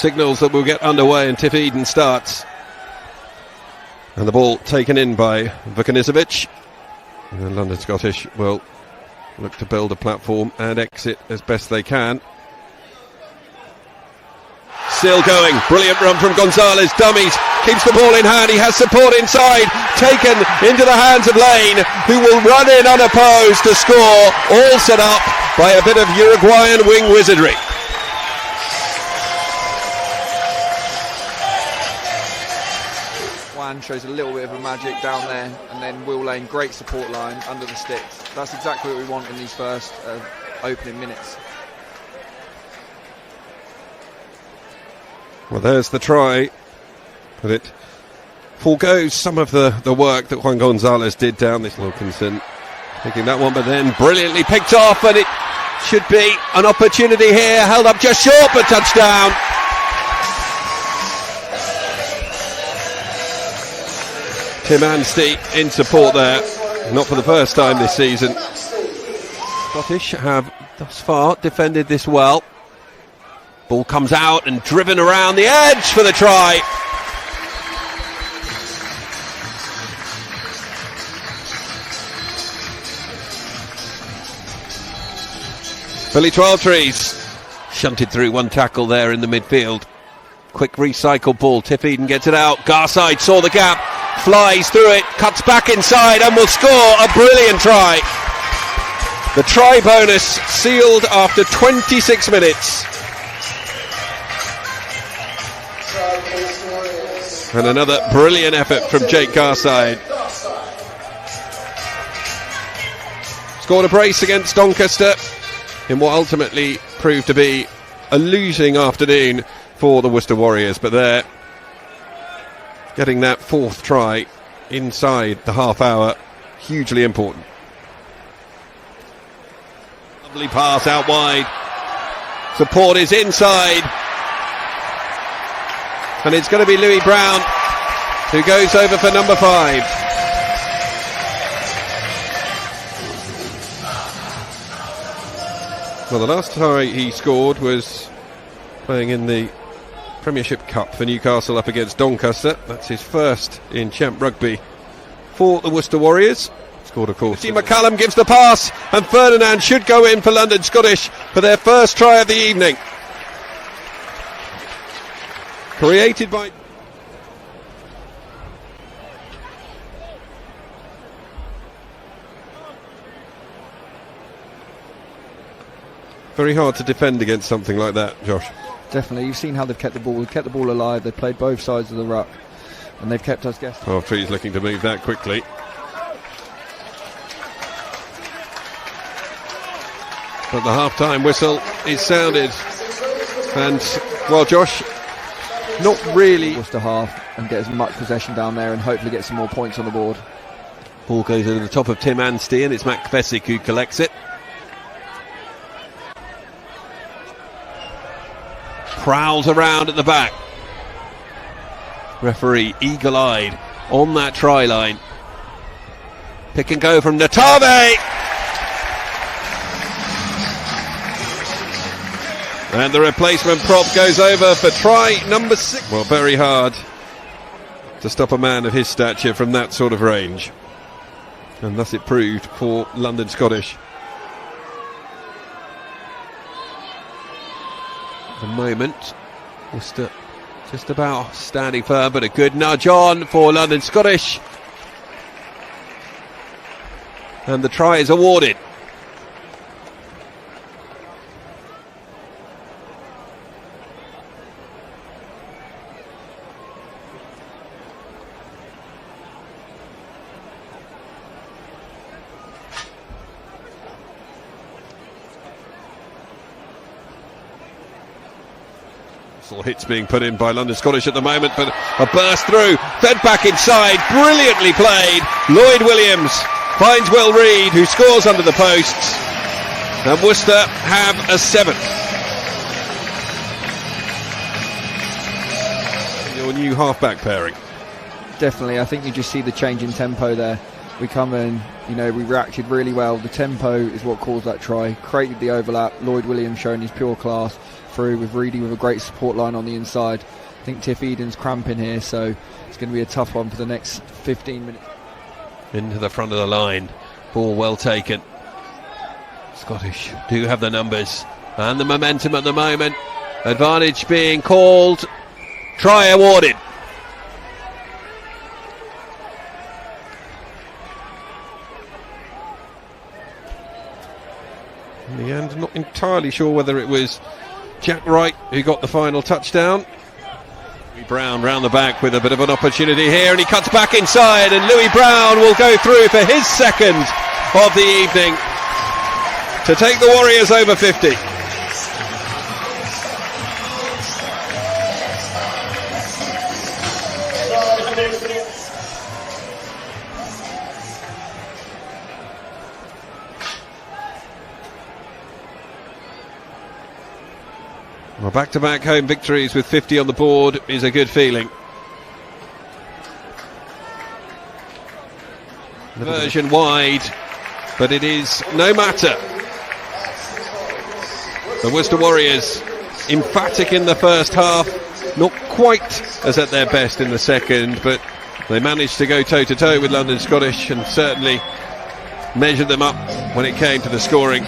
Signals that we'll get underway and Tiff Eden starts. And the ball taken in by Vukanizovic. And then London Scottish will look to build a platform and exit as best they can. Still going, brilliant run from Gonzalez, dummies, keeps the ball in hand, he has support inside, taken into the hands of Lane, who will run in unopposed to score, all set up by a bit of Uruguayan wing wizardry. Wan shows a little bit of a magic down there, and then Will Lane, great support line under the sticks. That's exactly what we want in these first opening minutes. Well, there's the try, but it foregoes some of the work that Juan Gonzalez did down this. Wilkinson taking that one, but then brilliantly picked off, and it should be an opportunity here, held up just short, but touchdown. Tim Anstey in support there, not for the first time this season. Scottish have thus far defended this well. Ball comes out and driven around the edge for the try. Billy Twelvetrees shunted through one tackle there in the midfield. Quick recycle ball, Tiff Eden gets it out. Garside saw the gap, flies through it, cuts back inside and will score a brilliant try. The try bonus sealed after 26 minutes. And another brilliant effort from Jake Garside. Scored a brace against Doncaster in what ultimately proved to be a losing afternoon for the Worcester Warriors, but they're getting that fourth try inside the half hour, hugely important. Lovely pass out wide. Support is inside. And it's going to be Louis Brown who goes over for number 5. Well, the last time he scored was playing in the Premiership Cup for Newcastle up against Doncaster. That's his first in Champ Rugby for the Worcester Warriors. Scored, of course. McCallum gives the pass, and Ferdinand should go in for London Scottish for their first try of the evening. Created by... Very hard to defend against something like that, Josh. Definitely. You've seen how they've kept the ball. They've kept the ball alive. They've played both sides of the ruck, and they've kept us guessing. Twelvetrees looking to move that quickly. But the half-time whistle is sounded. And, well, Josh, not really. Worcester half and get as much possession down there and hopefully get some more points on the board. Ball goes over the top of Tim Anstey, and it's Matt Kvesic who collects it. Prowls around at the back. Referee eagle-eyed on that try line. Pick and go from Natave. And the replacement prop goes over for try number 6. Well, very hard to stop a man of his stature from that sort of range. And thus it proved for London Scottish. At the moment, Worcester just about standing firm, but a good nudge on for London Scottish. And the try is awarded. Hits being put in by London Scottish at the moment, but a burst through, fed back inside, brilliantly played. Lloyd Williams finds Will Reid, who scores under the posts, and Worcester have a 7th. Your new half-back pairing. Definitely, I think you just see the change in tempo there. We come in, we reacted really well. The tempo is what caused that try, created the overlap. Lloyd Williams showing his pure class. through with Reedy with a great support line on the inside. I think Tiff Eden's cramping here, so it's going to be a tough one for the next 15 minutes. Into the front of the line. Ball well taken. Scottish do have the numbers and the momentum at the moment. Advantage being called. Try awarded. In the end, not entirely sure whether it was Jack Wright who got the final touchdown. Louis Brown round the back with a bit of an opportunity here, and he cuts back inside, and Louis Brown will go through for his second of the evening to take the Warriors over 50. Well, back-to-back home victories with 50 on the board is a good feeling. Version wide, but it is no matter. The Worcester Warriors emphatic in the first half, not quite as at their best in the second, but they managed to go toe-to-toe with London Scottish and certainly measured them up when it came to the scoring.